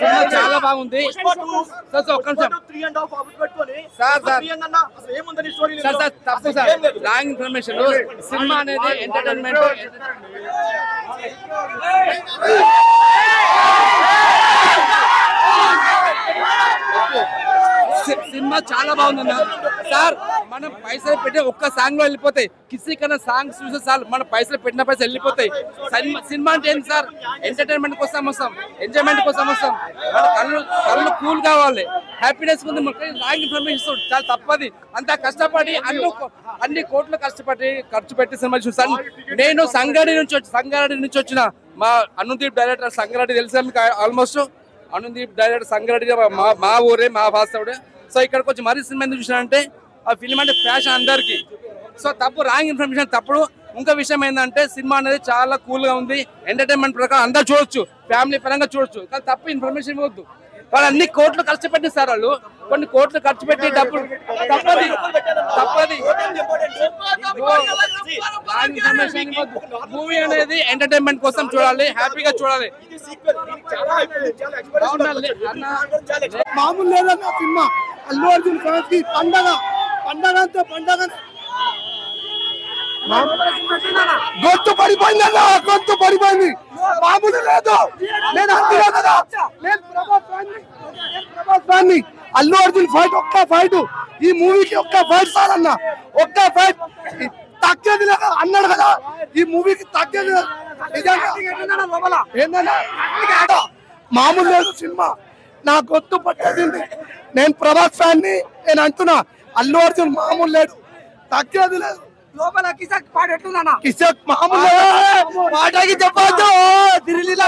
Cinema చాలా బాగుంది sir. ఒక్క నిమిషం సార్ తప్పు సార్, రాంగ్ ఇన్ఫర్మేషన్. సినిమా అనేది ఎంటర్టైన్మెంట్. సినిమా చాలా బాగుందన్న సార్. మనం పైసలు పెట్టి ఒక్క సాంగ్ లో వెళ్ళిపోతాయి. కిసి కన్నా సాంగ్స్ చూసే సార్ మన పైసలు పెట్టిన పైసలు వెళ్ళిపోతాయి. సినిమా అంటే ఏంటి సార్? ఎంటర్టైన్మెంట్ కోసం వస్తాం, ఎంజాయ్మెంట్ కోసం వస్తాం. మన కళ్ళు కూల్ కావాలి, హ్యాపీనెస్ ఉంది. రాంగ్ ఇన్ఫర్మేషన్ చాలా తప్పది. అంతా కష్టపడి అన్ని కోట్లు కష్టపడి ఖర్చు పెట్టి సినిమా చూస్తాను. నేను సంగారెడ్డి నుంచి వచ్చిన మా అనుదీప్ డైరెక్టర్. సంగారెడ్డి తెలుసా మీకు? ఆల్మోస్ట్ అనుదీప్ డైరెక్టర్ సంగారెడ్డి మా ఊరే, మా వాస్తవుడే. సో ఇక్కడికి వచ్చి మరీ సినిమా ఎందుకు చూసినానంటే ఆ ఫిలిం అంటే ప్యాషన్ అందరికి. సో తప్పు, రాంగ్ ఇన్ఫర్మేషన్ తప్పుడు. ఇంకో విషయం ఏంటంటే సినిమా అనేది చాలా కూల్ గా ఉంది. ఎంటర్టైన్మెంట్ ప్రకారం అందరు చూడొచ్చు, ఫ్యామిలీ పరంగా చూడొచ్చు. కానీ తప్పు ఇన్ఫర్మేషన్ ఇవ్వద్దు. వాళ్ళు అన్ని కోట్లు ఖర్చు పెట్టిస్తారు. వాళ్ళు కొన్ని కోట్లు ఖర్చు పెట్టి డబ్బులు తప్పది. మూవీ అనేది ఎంటర్టైన్మెంట్ కోసం చూడాలి, హ్యాపీగా చూడాలి. మామూలు లేదన్న సినిమా. అల్లు అర్జున్ ఫ్యాన్స్ కి పండగ అంతా పండగ. గొంతు పడిపోయిందన్న, గొంతు పడిపోయింది. మామూలు లేదు. నేను అందులో కదా, నేను ప్రభాస్ ఫ్యాన్ ని. అల్లు అర్జున్ ఫైట్, ఒక్క ఫైట్ ఈ మూవీకి, ఒక్క ఫైట్ సార్ అన్న, ఒక్క ఫైట్ తగ్గేది లేదా అన్నాడు కదా. ఈ మూవీకి తగ్గేది ఏంటన్నా? మామూలు లేదు సినిమా. నా గొంతు పట్టేసింది. నేను ప్రభాస్ ఫ్యాన్ ని. నేను అంటున్నా అల్లు అర్జున్ మామూలు లేడు, తగ్గేది లేదు. లోపల కిసక్ పాట ఎట్లుందన్నా? కిసక్ మామూలు పాటకి చెప్పొద్దు. తిరిగిలా